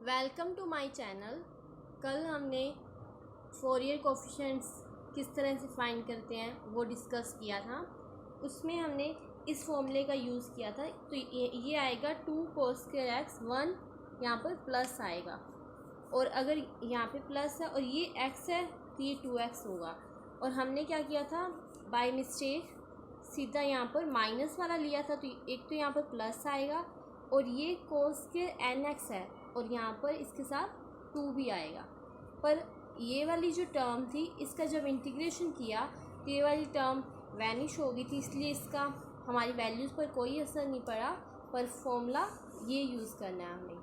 Welcome to my channel. कल हमने Fourier coefficients किस तरह से फाइंड करते हैं वो डिस्कस किया था। उसमें हमने इस फॉर्मूले का यूज़ किया था। तो ये आएगा 2 cos स्क्वायर एक्स 1 यहाँ पर प्लस आएगा, और अगर यहाँ पे प्लस है और ये x है तो ये 2x होगा। और हमने क्या किया था, बाय मिस्टेक सीधा यहाँ पर माइनस वाला लिया था, तो एक तो यहाँ पर प्लस आएगा और ये cos स्क्वायर nx है और यहाँ पर इसके साथ 2 भी आएगा। पर ये वाली जो टर्म थी इसका जब इंटीग्रेशन किया तो ये वाली टर्म वैनिश हो गई थी, इसलिए इसका हमारी वैल्यूज़ पर कोई असर नहीं पड़ा। पर फॉर्मूला ये यूज़ करना है हमें।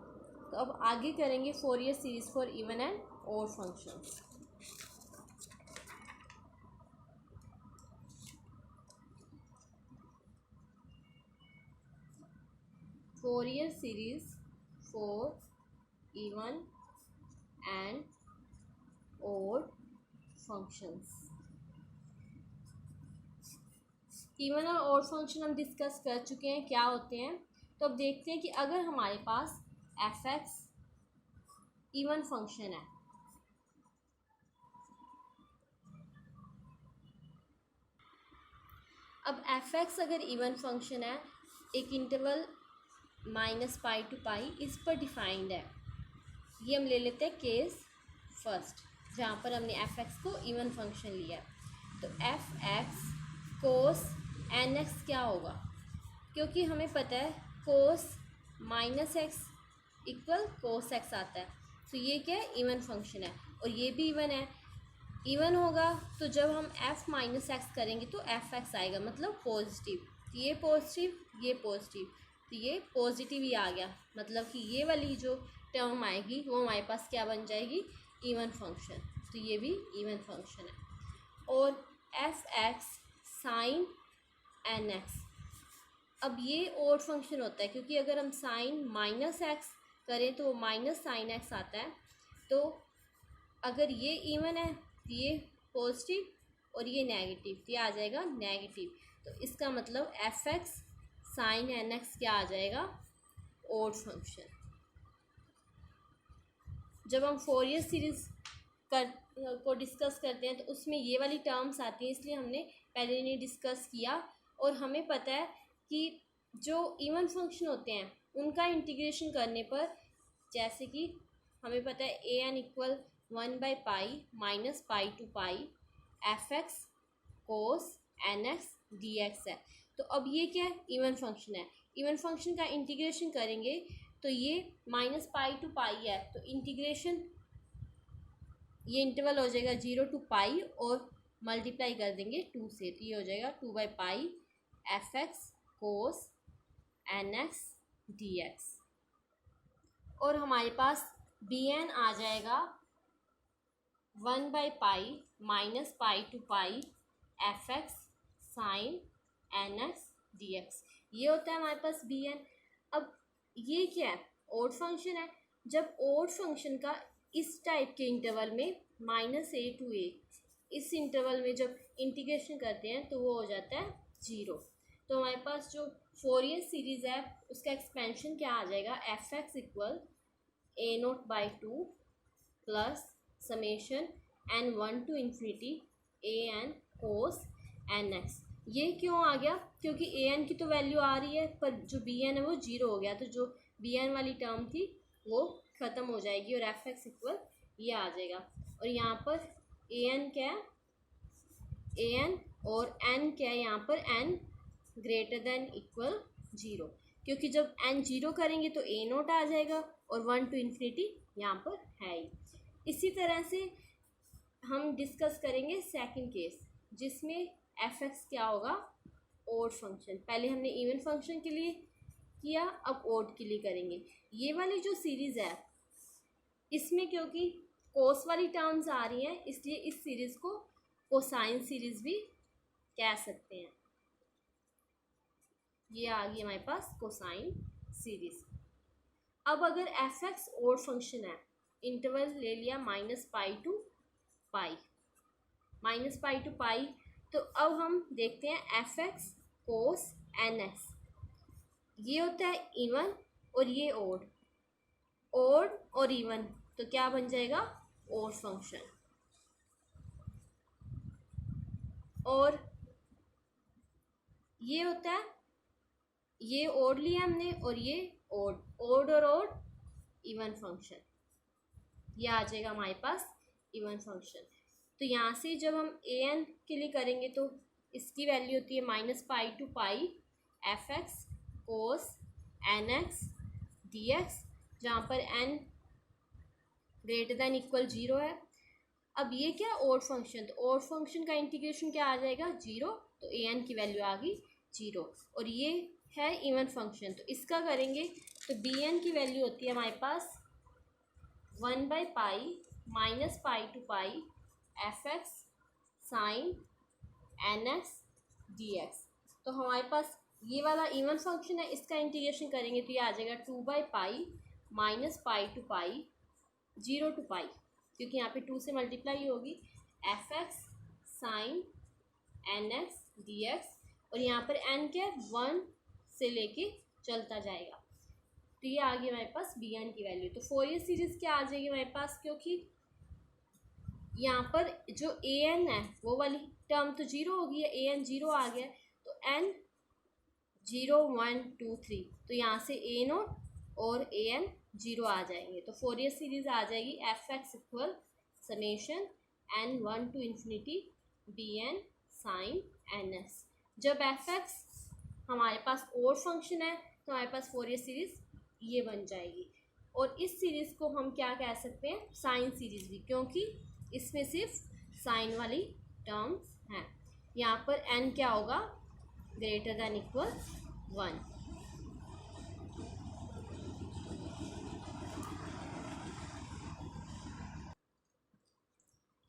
तो अब आगे करेंगे Fourier series for even and odd functions. Fourier series for even and odd functions. Even और ऑड फंक्शन हम डिस्कस कर चुके हैं क्या होते हैं। तो अब देखते हैं कि अगर हमारे पास एफ एक्स इवन फंक्शन है, अब एफ एक्स अगर इवन फंक्शन है, एक इंटरवल -पाई टू पाई इस पर डिफाइंड है। ये हम ले लेते हैं केस फर्स्ट, जहाँ पर हमने एफ एक्स को इवन फंक्शन लिया है। तो F x cos n x क्या होगा, क्योंकि हमें पता है कोस -x इक्वल कोस एक्स आता है। तो ये क्या है, इवन फंक्शन है और ये भी इवन है। इवन होगा तो जब हम f -x करेंगे तो एफ एक्स आएगा, मतलब पॉजिटिव। तो ये पॉजिटिव, ये पॉजिटिव, तो ये पॉजिटिव ही आ गया। मतलब कि ये वाली जो टर्म आएगी वो हमारे पास क्या बन जाएगी, इवन फंक्शन। तो ये भी इवन फंक्शन है। और f x sine n x, अब ये ऑड फंक्शन होता है, क्योंकि अगर हम साइन -x करें तो वो माइनस साइन एक्स आता है। तो अगर ये इवन है तो ये पॉजिटिव और ये नेगेटिव, तो ये आ जाएगा नेगेटिव। तो इसका मतलब f x sine n x क्या आ जाएगा, ऑड फंक्शन। जब हम फोरियर सीरीज़ को डिस्कस करते हैं तो उसमें ये वाली टर्म्स आती हैं, इसलिए हमने पहले इन्हें डिस्कस किया। और हमें पता है कि जो इवन फंक्शन होते हैं उनका इंटीग्रेशन करने पर, जैसे कि हमें पता है ए एन इक्वल 1/पाई minus pi to pi f x cos n x d x है। तो अब ये क्या है, इवन फंक्शन है। इवन फंक्शन का इंटीग्रेशन करेंगे तो ये -पाई टू पाई है, तो इंटीग्रेशन ये इंटरवल हो जाएगा 0 to पाई और मल्टीप्लाई कर देंगे 2 से, तो ये हो जाएगा 2/पाई f x cos n x d x. और हमारे पास बी एन आ जाएगा 1/पाई minus pi to pi f x sine n x d x. ये होता है हमारे पास बी एन। अब ये क्या है, ऑड फंक्शन है। जब ऑड फंक्शन का इस टाइप के इंटरवल में -a to a, इस इंटरवल में जब इंटीग्रेशन करते हैं तो वो हो जाता है 0। तो हमारे पास जो फोरियर सीरीज़ है उसका एक्सपेंशन क्या आ जाएगा, f x equal a0/2 plus summation n1 to infinity a n cos n x. ये क्यों आ गया, क्योंकि ए एन की तो वैल्यू आ रही है पर जो बी एन है वो 0 हो गया, तो जो बी एन वाली टर्म थी वो ख़त्म हो जाएगी और एफ एक्स इक्वल ये आ जाएगा। और यहाँ पर ए एन क्या है, ए एन और एन क्या है, यहाँ पर एन ग्रेटर देन इक्वल 0, क्योंकि जब एन 0 करेंगे तो ए नोट आ जाएगा और 1 to इन्फिनिटी यहाँ पर है ही। इसी तरह से हम डिस्कस करेंगे सेकंड केस, जिसमें एफ एक्स क्या होगा, ऑड फंक्शन। पहले हमने इवन फंक्शन के लिए किया, अब ऑड के लिए करेंगे। ये वाली जो सीरीज़ है इसमें क्योंकि कोस वाली टर्म्स आ रही हैं, इसलिए इस सीरीज़ को कोसाइन सीरीज़ भी कह सकते हैं। ये आ गई हमारे पास कोसाइन सीरीज़। अब अगर एफ एक्स ऑड फंक्शन है, इंटरवल ले लिया -पाई to pi, -pi to pi, तो अब हम देखते हैं F x cos n x. ये होता है इवन और ये ऑड। ओड और इवन, तो क्या बन जाएगा ओड फंक्शन। और ये होता है, ये ओड लिया हमने और ये ओड, ओड और ओड इवन फंक्शन, ये आ जाएगा हमारे पास इवन फंक्शन। तो यहाँ से जब हम ए एन के लिए करेंगे तो इसकी वैल्यू होती है -पाई to pi f x cos n x d x, जहाँ पर एन ग्रेटर दैन इक्वल 0 है। अब ये क्या ओड फंक्शन, तो ओड फंक्शन का इंटीग्रेशन क्या आ जाएगा 0, तो ए एन की वैल्यू आ गई 0। और ये है इवन फंक्शन, तो इसका करेंगे तो बी एन की वैल्यू होती है हमारे पास 1/पाई -पाई to pi f x sine n x d x. तो हमारे पास ये वाला इवन फंक्शन है, इसका इंटीग्रेशन करेंगे तो ये आ जाएगा 2/पाई -पाई टू पाई 0 to पाई, क्योंकि यहाँ पे 2 से मल्टीप्लाई होगी, f x sine n x d x, और यहाँ पर एन क्या है 1 से लेके चलता जाएगा। तो ये आ गई हमारे पास बी एन की वैल्यू। तो फोरियर सीरीज़ क्या आ जाएगी हमारे पास, क्योंकि यहाँ पर जो ए एन है वो वाली टर्म तो 0 हो गई है, ए एन 0 आ गया, तो एन 0 1 2 3, तो यहाँ से ए नोट और ए एन 0 आ जाएंगे। तो फोरियर सीरीज आ जाएगी f x equal summation n 1 to infinity b n sine n x. जब एफ एक्स हमारे पास ओड फंक्शन है तो हमारे पास फोरियर सीरीज ये बन जाएगी। और इस सीरीज़ को हम क्या कह सकते हैं, साइन सीरीज़ भी, क्योंकि इसमें सिर्फ साइन वाली टर्म्स हैं। यहाँ पर एन क्या होगा ग्रेटर दैन इक्वल 1।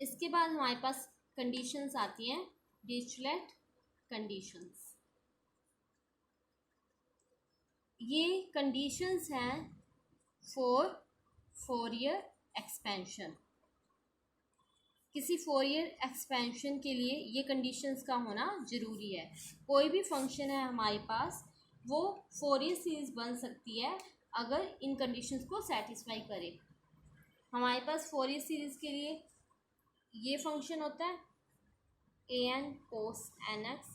इसके बाद हमारे पास कंडीशंस आती हैं, डिरिचलेट कंडीशंस। ये कंडीशंस हैं फॉर फोरियर एक्सपेंशन। किसी फोरियर एक्सपेंशन के लिए ये कंडीशंस का होना ज़रूरी है। कोई भी फंक्शन है हमारे पास वो फोरियर सीरीज़ बन सकती है अगर इन कंडीशंस को सेटिस्फाई करे। हमारे पास फोरियर सीरीज़ के लिए ये फंक्शन होता है a n cos n x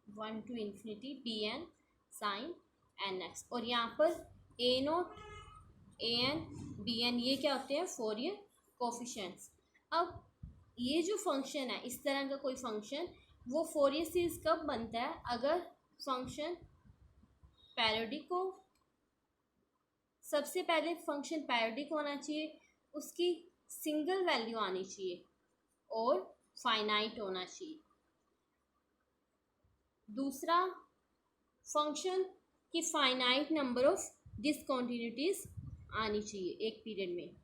1 to infinity b n sine n x, और यहाँ पर a nought a n b n ये क्या होते हैं फोरियर कोफिशिएंट्स। अब ये जो फंक्शन है, इस तरह का कोई फंक्शन, वो फोरियर सीरीज कब बनता है, अगर फंक्शन पैरोडिक हो। सबसे पहले फंक्शन पैरोडिक होना चाहिए, उसकी सिंगल वैल्यू आनी चाहिए और फाइनाइट होना चाहिए। दूसरा, फंक्शन की फाइनाइट नंबर ऑफ डिसकंटिन्यूटीज आनी चाहिए एक पीरियड में,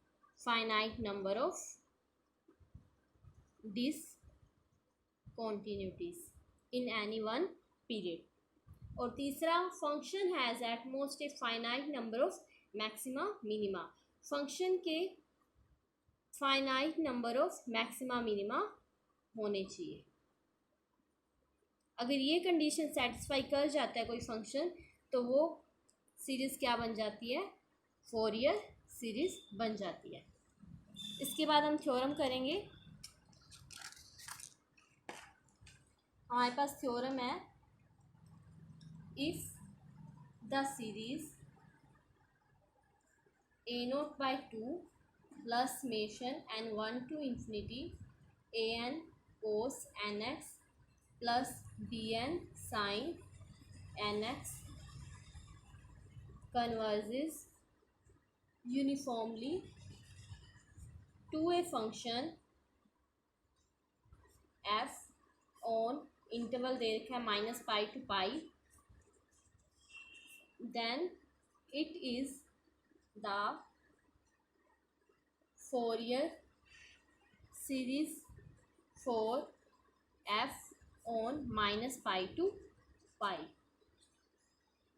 finite number of discontinuities in any one period। और तीसरा, function has at most a finite number of maxima minima. Function के finite number of maxima minima होने चाहिए। अगर ये कंडीशन सेटिस्फाई कर जाता है कोई फंक्शन तो वो सीरीज़ क्या बन जाती है, फोरियर सीरीज़ बन जाती है। इसके बाद हम थ्योरम करेंगे। हमारे पास थ्योरम है, if the series a naught by 2 plus summation n 1 to infinity a n cos n x plus b n sine n x converges uniformly to a function f on interval दे रखा है -पाई to pi, then it is the Fourier series for f on -pi to पाई।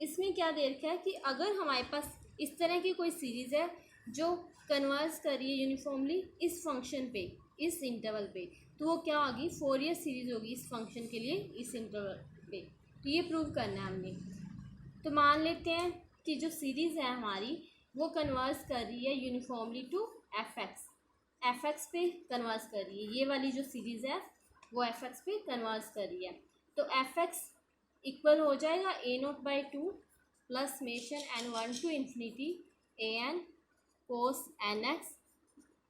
इसमें क्या दे रखा है कि अगर हमारे पास इस तरह की कोई सीरीज़ है जो कन्वर्ज कर रही है यूनिफॉर्मली इस फंक्शन पे, इस इंटरवल पे, तो वो क्या होगी, फोरियर सीरीज़ होगी इस फंक्शन के लिए इस इंटरवल पे। तो ये प्रूव करना है हमने। तो मान लेते हैं कि जो सीरीज़ है हमारी वो कन्वर्स कर रही है यूनिफॉर्मली टू एफ एक्स पे कन्वर्स कर रही है। ये वाली जो सीरीज़ है वो एफ एक्स पे कन्वर्स कर रही है। तो एफ एक्स इक्वल हो जाएगा a0/2 plus summation n1 to infinity an cos nx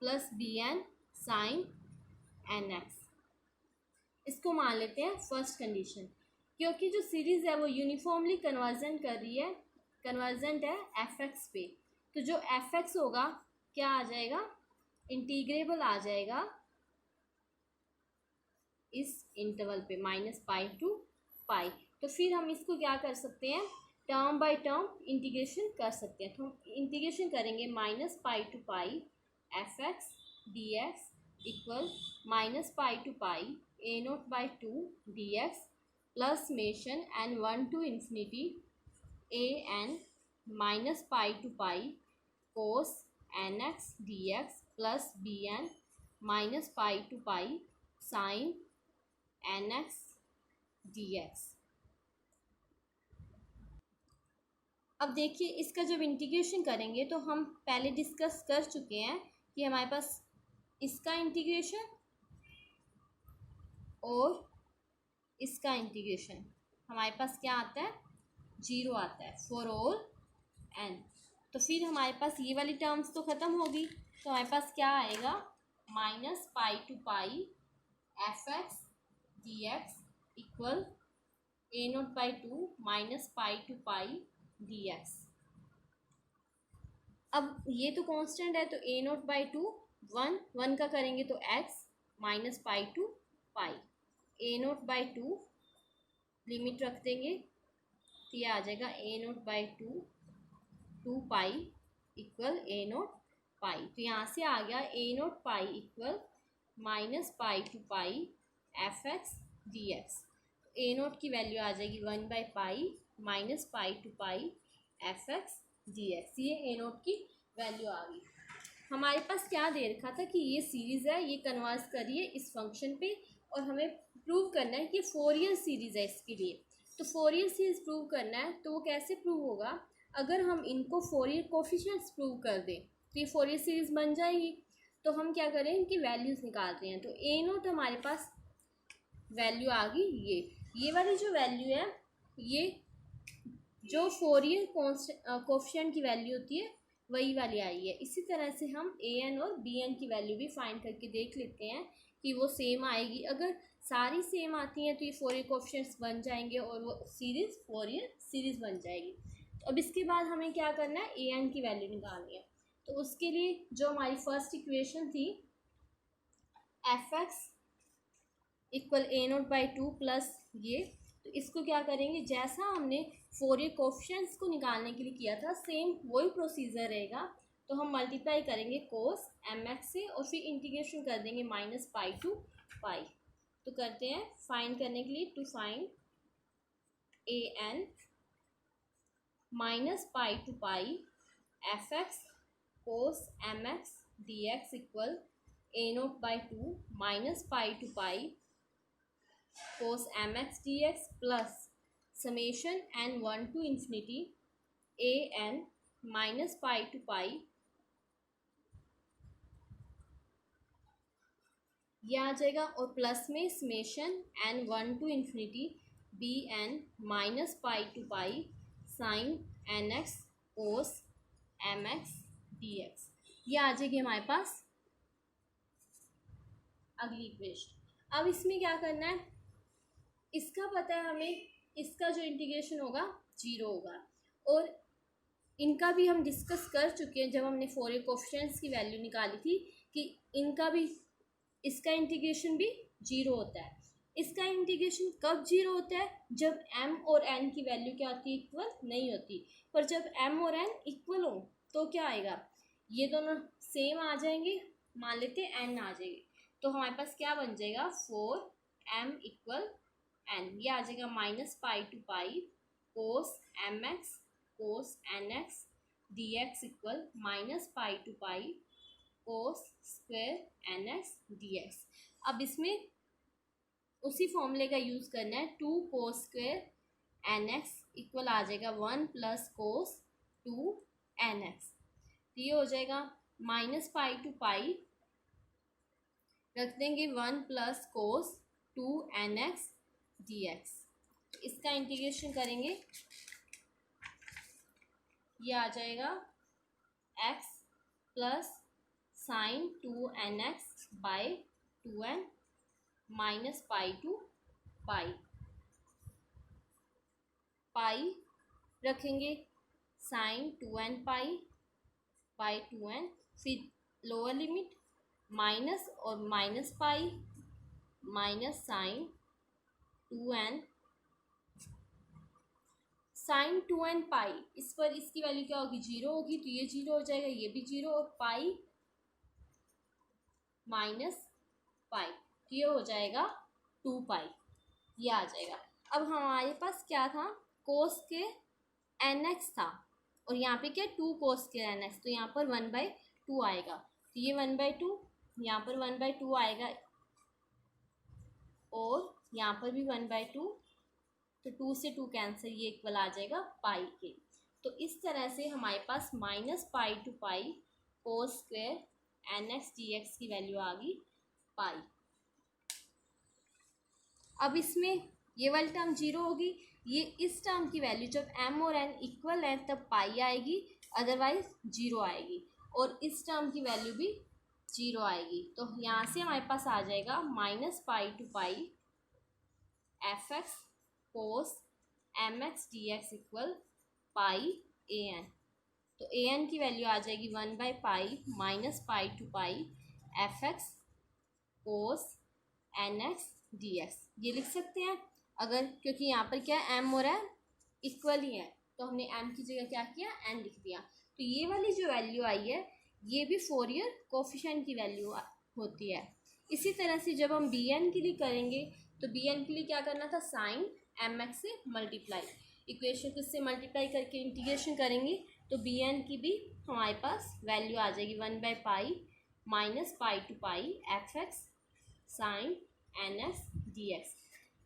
plus bn sine nx। इसको मान लेते हैं फर्स्ट कंडीशन, क्योंकि जो सीरीज़ है वो यूनिफॉर्मली कन्वर्जन कर रही है, कन्वर्जेंट है एफ एक्स पे। तो जो एफ एक्स होगा क्या आ जाएगा, इंटीग्रेबल आ जाएगा इस इंटरवल पे -π to π। तो फिर हम इसको क्या कर सकते हैं, टर्म बाय टर्म इंटीग्रेशन कर सकते हैं। तो हम इंटीग्रेशन करेंगे -π to π f x d x equal -π to π a0/2 dx plus summation n1 to infinity an -π to π cos nx dx plus bn -π to π sin nx dx। अब देखिए इसका जब इंटीग्रेशन करेंगे तो हम पहले डिस्कस कर चुके हैं कि हमारे पास इसका इंटीग्रेशन और इसका इंटीग्रेशन हमारे पास क्या आता है, 0 आता है फॉर ऑल n। तो फिर हमारे पास ये वाली टर्म्स तो ख़त्म होगी, तो हमारे पास क्या आएगा -π to π f x d x equal a0/2 -π to π dx। अब ये तो कांस्टेंट है, तो a0/2 1 का करेंगे तो x -π to π a0/2 लिमिट रख देंगे तो ये आ जाएगा a0/2 2π इक्वल a0π। तो यहाँ से आ गया a0π equal -π to π f x d x. a0 की वैल्यू आ जाएगी 1/π -π to π f x d x. ये a0 की वैल्यू आ गई। हमारे पास क्या दे रखा था कि ये सीरीज़ है, ये कन्वर्स करिए इस फंक्शन पे, और हमें प्रूव करना है कि फोरियर सीरीज़ है इसके लिए। तो फोरियर सीरीज़ प्रूव करना है तो वो कैसे प्रूव होगा, अगर हम इनको फोरियर कोफिशिएंट्स प्रूव कर दें तो ये फोरियर सीरीज़ बन जाएगी। तो हम क्या करें, इनकी वैल्यूज़ निकालते हैं। तो a0 हमारे पास वैल्यू आ गई, ये वाली जो वैल्यू है ये जो फोरियर कोफिशिएंट की वैल्यू होती है वही वाली आई है। इसी तरह से हम an और bn की वैल्यू भी फाइंड करके देख लेते हैं कि वो सेम आएगी। अगर सारी सेम आती हैं तो ये फोरियर कोफिशिएंट्स बन जाएंगे और वो सीरीज़ फोरियर सीरीज़ बन जाएगी। तो अब इसके बाद हमें क्या करना है, an की वैल्यू निकालनी है। तो उसके लिए जो हमारी फर्स्ट इक्वेशन थी F x equal a0/2 plus ये, तो इसको क्या करेंगे, जैसा हमने फोरियर कोफिशिएंट्स को निकालने के लिए किया था सेम वही प्रोसीजर रहेगा। तो हम मल्टीप्लाई करेंगे कोस mx से और फिर इंटीग्रेशन कर देंगे -π to π। तो करते हैं फाइंड करने के लिए, to find an -π to π f x cos mx dx equal a0/2 -π to π cos mx dx plus summation n1 to infinity an -π to π, यह आ जाएगा, और प्लस में summation n1 to infinity bn -π to π sine nx cos mx dx। यह आ जाएगी हमारे पास अगली equation. अब इसमें क्या करना है, इसका पता है हमें, इसका जो इंटीग्रेशन होगा 0 होगा, और इनका भी हम डिस्कस कर चुके हैं जब हमने फोरियर कोफिशिएंट्स की वैल्यू निकाली थी कि इनका भी, इसका इंटीग्रेशन भी 0 होता है। इसका इंटीग्रेशन कब 0 होता है, जब m और n की वैल्यू क्या होती है, इक्वल नहीं होती। पर जब m और n इक्वल हो तो क्या आएगा, ये दोनों सेम आ जाएंगे, मान लेते हैं n आ जाएगी, तो हमारे पास क्या बन जाएगा 4m इक्वल n। ये आ जाएगा -π to π cos mx cos nx dx equal -π to π cos square nx dx। अब इसमें उसी फॉर्मूले का यूज़ करना है, 2 cos स्क्वायर nx इक्वल आ जाएगा 1 प्लस cos 2 nx। तो ये हो जाएगा माइनस पाई टू पाई, रख देंगे 1 प्लस कोस 2nx dx। इसका इंटीग्रेशन करेंगे, ये आ जाएगा x plus sine 2nx by 2n minus pi to pi, pi रखेंगे sine 2n pi by 2n, फिर लोअर लिमिट माइनस और minus pi minus sine 2n sine 2n pi, इस पर इसकी वैल्यू क्या होगी, 0 होगी, तो ये 0 हो जाएगा, ये भी 0, और पाई माइनस पाई, तो ये हो जाएगा 2 पाई, ये आ जाएगा। अब हमारे पास क्या था, कोस के nx था, और यहाँ पे क्या 2 कोस के nx, तो यहाँ पर 1/2 आएगा, तो ये 1/2, यहाँ पर 1/2 आएगा, और यहाँ पर भी 1/2, तो 2 से 2 कैंसिल, ये इक्वल आ जाएगा पाई के। तो इस तरह से हमारे पास minus pi to pi cos square nx dx की वैल्यू आ गई पाई। अब इसमें ये वाली टर्म 0 होगी, ये इस टर्म की वैल्यू जब m और n इक्वल है तब पाई आएगी, अदरवाइज 0 आएगी, और इस टर्म की वैल्यू भी 0 आएगी। तो यहाँ से हमारे पास आ जाएगा minus pi to pi f x cos m x d x equal pi a n. तो ए एन की वैल्यू आ जाएगी 1/पाई minus pi to pi f x cos n x d x, ये लिख सकते हैं अगर, क्योंकि यहाँ पर क्या है m और n इक्वल ही है, तो हमने m की जगह क्या किया, n लिख दिया। तो ये वाली जो वैल्यू आई है ये भी फोरियर कोफिशिएंट की वैल्यू होती है। इसी तरह से जब हम bn के लिए करेंगे तो bn के लिए क्या करना था, साइन mx से मल्टीप्लाई, इक्वेशन को इससे मल्टीप्लाई करके इंटीग्रेशन करेंगे, तो bn की भी हमारे पास वैल्यू आ जाएगी 1/पाई minus pi to pi f x sine n x d x.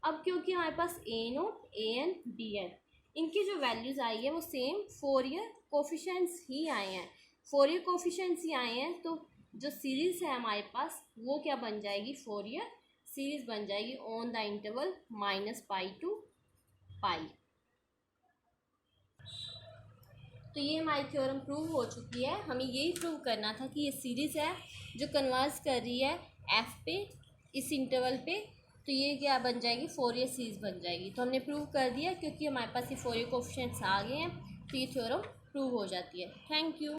अब क्योंकि हमारे पास a nought a n b n, इनकी जो वैल्यूज़ आई है वो सेम फोरियर कोफिशिएंट्स ही आए हैं, फोरियर कोफिशिएंट्स ही आए हैं, तो जो सीरीज़ है हमारे पास वो क्या बन जाएगी, फोरियर सीरीज़ बन जाएगी on the interval minus pi to pi. तो ये हमारी थ्योरम प्रूव हो चुकी है। हमें यही प्रूव करना था कि ये सीरीज़ है जो कन्वर्स कर रही है एफ पे इस इंटरवल पे, तो ये क्या बन जाएगी, फोरियर सीरीज़ बन जाएगी। तो हमने प्रूव कर दिया, क्योंकि हमारे पास ये फोरियर कोफिशिएंट्स आ गए हैं, तो ये थ्योरम प्रूव हो जाती है। Thank you.